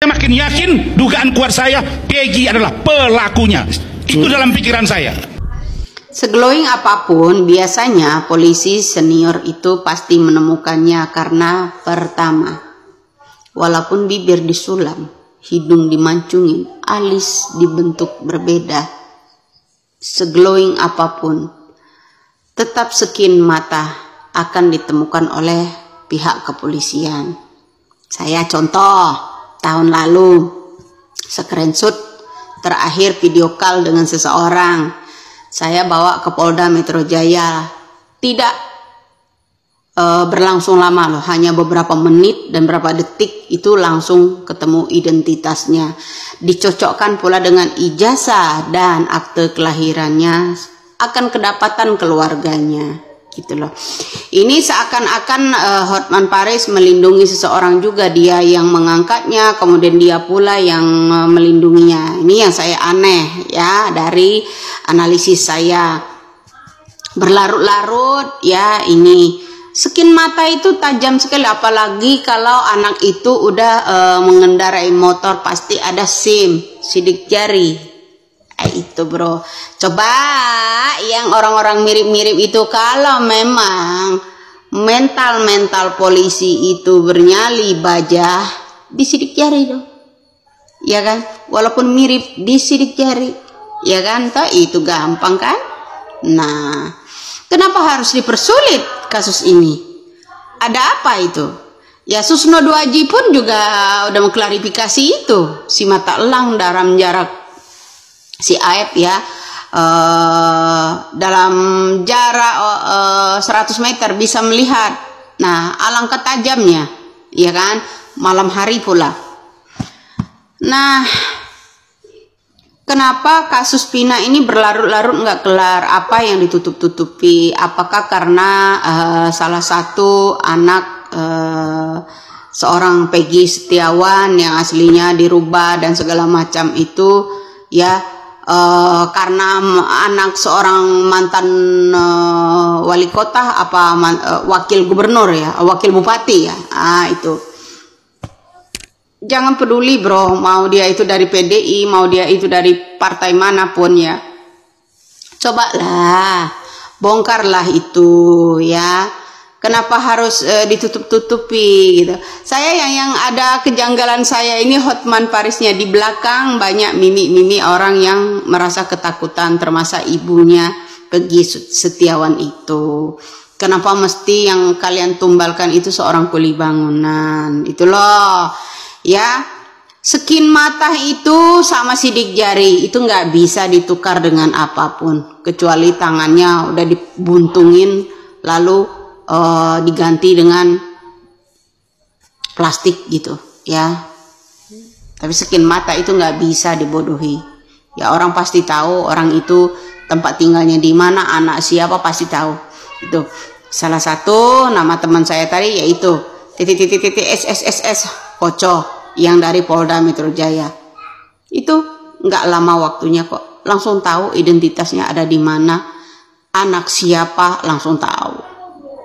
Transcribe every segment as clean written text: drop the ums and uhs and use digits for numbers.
Saya makin yakin dugaan kuat saya, Peggy adalah pelakunya. Itu dalam pikiran saya. Seglowing apapun, biasanya polisi senior itu pasti menemukannya karena pertama, walaupun bibir disulam, hidung dimancungin, alis dibentuk berbeda, seglowing apapun, tetap skin mata akan ditemukan oleh pihak kepolisian. Saya contoh, tahun lalu screenshot terakhir video call dengan seseorang, saya bawa ke Polda Metro Jaya. Tidak berlangsung lama loh, hanya beberapa menit dan beberapa detik itu langsung ketemu identitasnya. Dicocokkan pula dengan ijazah dan akte kelahirannya, akan kedapatan keluarganya, gitu loh. Ini seakan-akan Hotman Paris melindungi seseorang juga, dia yang mengangkatnya, kemudian dia pula yang melindunginya. Ini yang saya aneh ya dari analisis saya. Berlarut-larut ya, ini skin mata itu tajam sekali, apalagi kalau anak itu udah mengendarai motor, pasti ada SIM, sidik jari. Itu bro, coba yang orang-orang mirip-mirip itu, kalau memang mental polisi itu bernyali bajah, disidik jari dong, ya kan, walaupun mirip disidik jari, ya kan, toh itu gampang kan. Nah, kenapa harus dipersulit kasus ini? Ada apa itu? Ya Susno Duaji pun juga udah mengklarifikasi itu, si mata elang dalam jarak si Aep ya, dalam jarak 100 meter bisa melihat. Nah, alangkah tajamnya, ya kan, malam hari pula. Nah, kenapa kasus Pina ini berlarut-larut nggak kelar? Apa yang ditutup-tutupi? Apakah karena salah satu anak seorang Peggy Setiawan yang aslinya dirubah dan segala macam itu ya, karena anak seorang mantan wali kota, apa wakil gubernur ya, wakil bupati ya, itu. Jangan peduli bro, mau dia itu dari PDI, mau dia itu dari partai manapun ya, cobalah bongkarlah itu ya. Kenapa harus ditutup-tutupi gitu? Saya yang ada kejanggalan saya ini, Hotman Parisnya di belakang banyak mimi orang yang merasa ketakutan, termasuk ibunya Peggy Setiawan itu. Kenapa mesti yang kalian tumbalkan itu seorang kuli bangunan? Itu loh ya, skin mata itu sama sidik jari itu nggak bisa ditukar dengan apapun, kecuali tangannya udah dibuntungin lalu diganti dengan plastik gitu ya. Tapi skin mata itu nggak bisa dibodohi ya, orang pasti tahu orang itu tempat tinggalnya di mana, anak siapa pasti tahu. Itu salah satu nama teman saya tadi, yaitu SSSS Koco yang dari Polda Metro Jaya. Itu nggak lama waktunya kok langsung tahu identitasnya ada di mana, anak siapa langsung tahu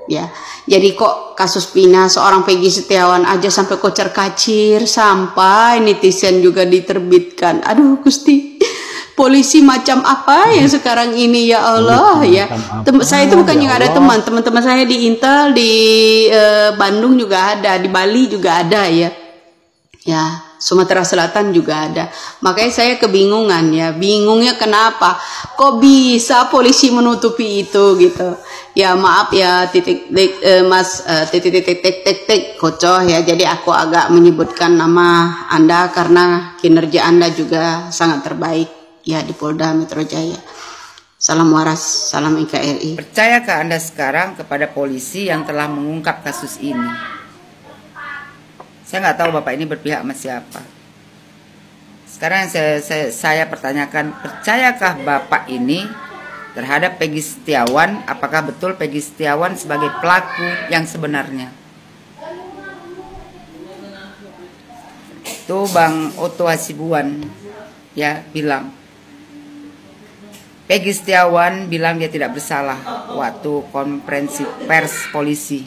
ya. Jadi kok kasus Pina seorang Peggy Setiawan aja sampai kocar kacir, sampai netizen juga diterbitkan. Aduh Gusti, polisi macam apa yang sekarang ini ya Allah ya. Saya itu bukannya nggak ada teman-teman saya di Intel di Bandung juga ada, di Bali juga ada ya. Ya, Sumatera Selatan juga ada. Makanya saya kebingungan ya. Bingungnya kenapa? Kok bisa polisi menutupi itu gitu? Ya maaf ya Mas Koco ya. Jadi aku agak menyebutkan nama Anda karena kinerja Anda juga sangat terbaik ya di Polda Metro Jaya. Salam waras, salam NKRI. Percayakah Anda sekarang kepada polisi yang telah mengungkap kasus ini? Saya nggak tahu Bapak ini berpihak sama siapa. Sekarang saya pertanyakan, percayakah Bapak ini terhadap Peggy Setiawan? Apakah betul Peggy Setiawan sebagai pelaku yang sebenarnya? Itu Bang Otto Hasibuan ya bilang, Peggy Setiawan bilang dia tidak bersalah waktu konferensi pers polisi.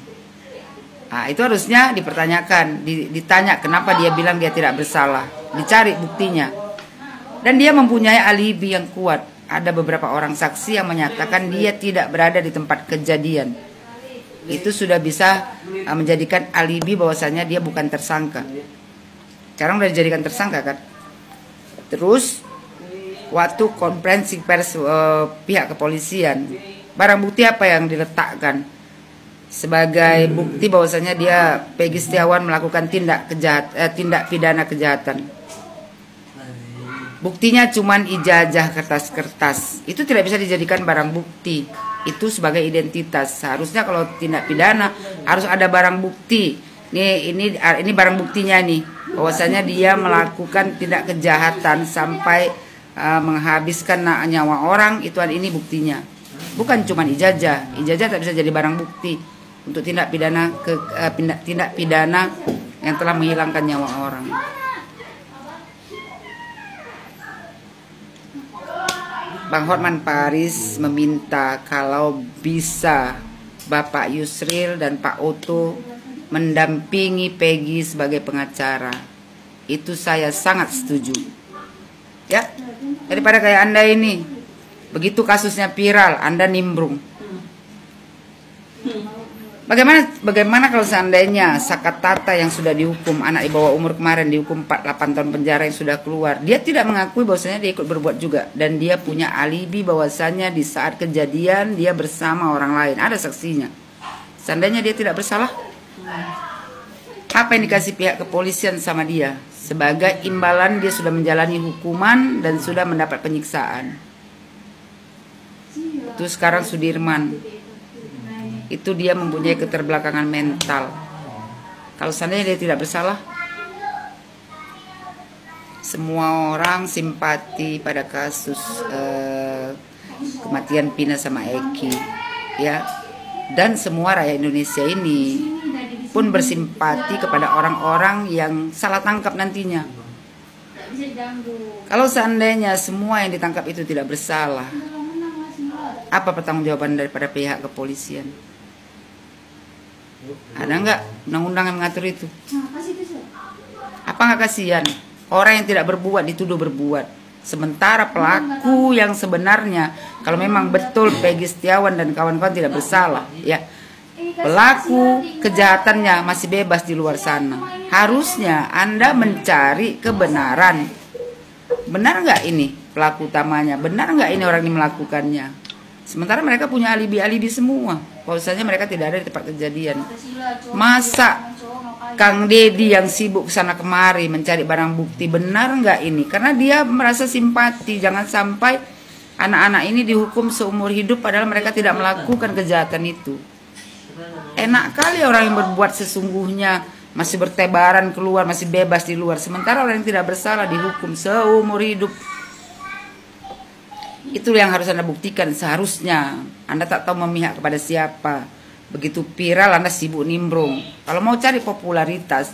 Nah, itu harusnya dipertanyakan, ditanya kenapa dia bilang dia tidak bersalah, dicari buktinya. Dan dia mempunyai alibi yang kuat. Ada beberapa orang saksi yang menyatakan dia tidak berada di tempat kejadian. Itu sudah bisa menjadikan alibi bahwasanya dia bukan tersangka. Sekarang udah dijadikan tersangka kan. Terus waktu konferensi pers pihak kepolisian, barang bukti apa yang diletakkan sebagai bukti bahwasanya dia Peggy Setiawan melakukan tindak pidana kejahatan? Buktinya cuman ijazah kertas-kertas. Itu tidak bisa dijadikan barang bukti. Itu sebagai identitas. Seharusnya kalau tindak pidana harus ada barang bukti. Ini barang buktinya nih, bahwasanya dia melakukan tindak kejahatan sampai menghabiskan nyawa orang. Ini buktinya. Bukan cuman ijazah. Ijazah tak bisa jadi barang bukti untuk tindak pidana tindak pidana yang telah menghilangkan nyawa orang. Bang Hotman Paris meminta kalau bisa Bapak Yusril dan Pak Oto mendampingi Peggy sebagai pengacara. Itu saya sangat setuju. Ya, daripada kayak Anda ini, begitu kasusnya viral, Anda nimbrung. Bagaimana kalau seandainya Sakatata yang sudah dihukum, anak di bawah umur kemarin dihukum 8 tahun penjara yang sudah keluar, dia tidak mengakui bahwasanya dia ikut berbuat juga, dan dia punya alibi bahwasanya di saat kejadian dia bersama orang lain, ada saksinya. Seandainya dia tidak bersalah, apa yang dikasih pihak kepolisian sama dia? Sebagai imbalan dia sudah menjalani hukuman dan sudah mendapat penyiksaan. Itu sekarang Sudirman, itu dia mempunyai keterbelakangan mental. Kalau seandainya dia tidak bersalah, semua orang simpati pada kasus kematian Pina sama Eki, ya, dan semua rakyat Indonesia ini pun bersimpati kepada orang-orang yang salah tangkap nantinya. Kalau seandainya semua yang ditangkap itu tidak bersalah, apa pertanggungjawaban daripada pihak kepolisian? Ada nggak undang-undang yang mengatur itu? Apa nggak kasihan orang yang tidak berbuat dituduh berbuat, sementara pelaku yang sebenarnya, kalau memang betul Peggy Setiawan dan kawan-kawan tidak bersalah, ya, pelaku kejahatannya masih bebas di luar sana. Harusnya Anda mencari kebenaran. Benar nggak ini pelaku utamanya? Benar nggak ini orang yang melakukannya? Sementara mereka punya alibi-alibi semua, bahwasanya mereka tidak ada di tempat kejadian. Masa Kang Dedi yang sibuk kesana kemari mencari barang bukti, benar nggak ini? Karena dia merasa simpati, jangan sampai anak-anak ini dihukum seumur hidup padahal mereka tidak melakukan kejahatan itu. Enak kali orang yang berbuat sesungguhnya masih bertebaran keluar, masih bebas di luar, sementara orang yang tidak bersalah dihukum seumur hidup. Itu yang harus Anda buktikan. Seharusnya Anda tak tahu memihak kepada siapa. Begitu viral Anda sibuk nimbrung. Kalau mau cari popularitas,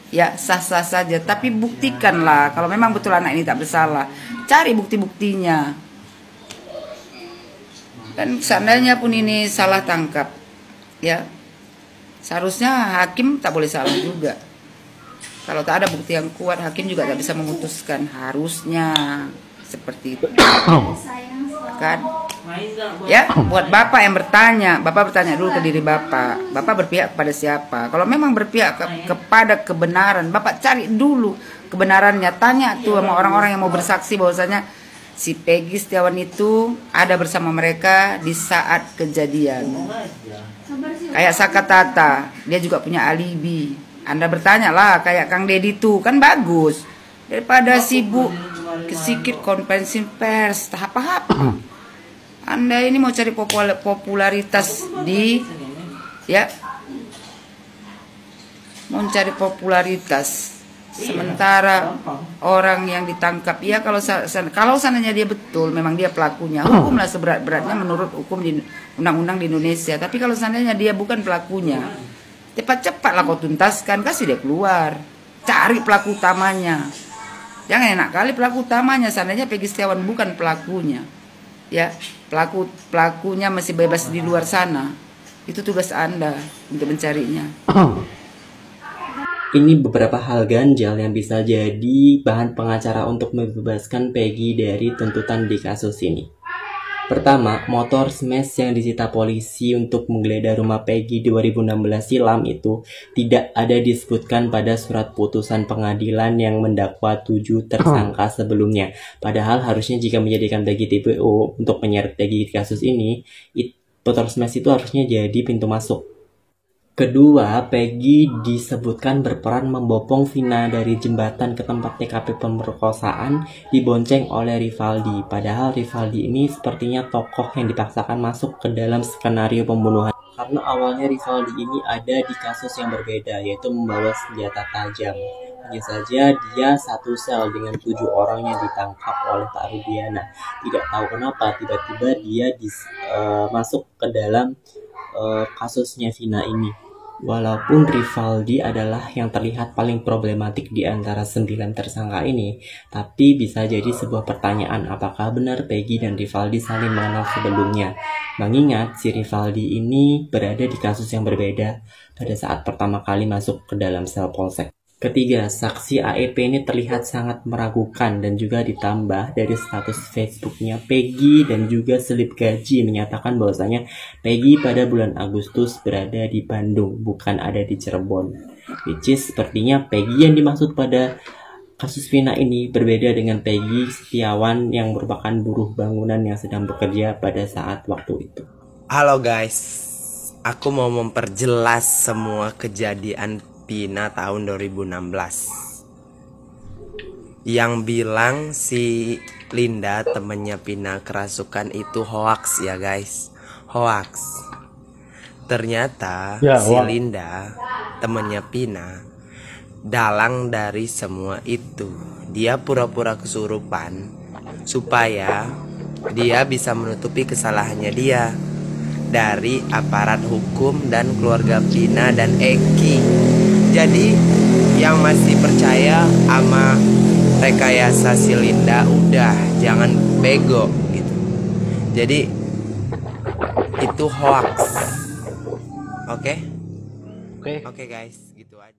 ya sah-sah saja, tapi buktikanlah kalau memang betul anak ini tak bersalah. Cari bukti-buktinya. Dan seandainya pun ini salah tangkap, ya seharusnya hakim tak boleh salah juga. Kalau tak ada bukti yang kuat, hakim juga tak bisa memutuskan. Harusnya seperti itu kan, ya. Buat Bapak yang bertanya, Bapak bertanya dulu ke diri Bapak berpihak kepada siapa? Kalau memang berpihak kepada kebenaran, Bapak cari dulu kebenarannya. Tanya tuh sama orang-orang yang mau bersaksi bahwasanya si Peggy Setiawan itu ada bersama mereka di saat kejadian. Kayak Sakatata, dia juga punya alibi. Anda bertanya lah kayak Kang Dedi tuh, kan bagus, daripada sibuk kesikit konferensi pers tahap-tahap. Anda ini mau cari popularitas mau cari popularitas, sementara orang yang ditangkap, ya kalau seandainya dia betul memang dia pelakunya, hukumlah seberat-beratnya menurut hukum di undang-undang di Indonesia. Tapi kalau seandainya dia bukan pelakunya, cepat-cepatlah kau tuntaskan, kasih dia keluar, cari pelaku utamanya. Jangan enak kali pelaku utamanya, seandainya Peggy Setiawan bukan pelakunya, ya pelakunya masih bebas di luar sana. Itu tugas Anda untuk mencarinya. Ini beberapa hal ganjal yang bisa jadi bahan pengacara untuk membebaskan Peggy dari tuntutan di kasus ini. Pertama, motor smash yang disita polisi untuk menggeledah rumah Peggy 2016 silam itu tidak ada disebutkan pada surat putusan pengadilan yang mendakwa 7 tersangka sebelumnya. Padahal harusnya jika menjadikan Peggy TPO untuk menyeret Peggy di kasus ini, motor smash itu harusnya jadi pintu masuk. Kedua, Peggy disebutkan berperan membopong Vina dari jembatan ke tempat TKP pemerkosaan dibonceng oleh Rivaldi. Padahal Rivaldi ini sepertinya tokoh yang dipaksakan masuk ke dalam skenario pembunuhan. Karena awalnya Rivaldi ini ada di kasus yang berbeda, yaitu membawa senjata tajam. Hanya saja dia satu sel dengan 7 orang yang ditangkap oleh Pak Rudiana. Tidak tahu kenapa tiba-tiba dia masuk ke dalam kasusnya Vina ini. Walaupun Rivaldi adalah yang terlihat paling problematik di antara 9 tersangka ini, tapi bisa jadi sebuah pertanyaan apakah benar Peggy dan Rivaldi saling mengenal sebelumnya. Mengingat si Rivaldi ini berada di kasus yang berbeda pada saat pertama kali masuk ke dalam sel polsek. Ketiga, saksi AEP ini terlihat sangat meragukan dan juga ditambah dari status Facebooknya Peggy dan juga selip gaji menyatakan bahwasanya Peggy pada bulan Agustus berada di Bandung, bukan ada di Cirebon. Which is sepertinya Peggy yang dimaksud pada kasus Vina ini berbeda dengan Peggy Setiawan yang merupakan buruh bangunan yang sedang bekerja pada saat waktu itu. Halo guys, aku mau memperjelas semua kejadian Vina tahun 2016. Yang bilang si Linda temennya Vina kerasukan itu hoax ya guys, hoax. Ternyata si Linda temennya Vina dalang dari semua itu. Dia pura-pura kesurupan supaya dia bisa menutupi kesalahannya dia dari aparat hukum dan keluarga Vina dan Eki. Jadi yang masih percaya sama rekayasa si Linda, udah jangan bego gitu. Jadi itu hoax. Oke guys, gitu aja.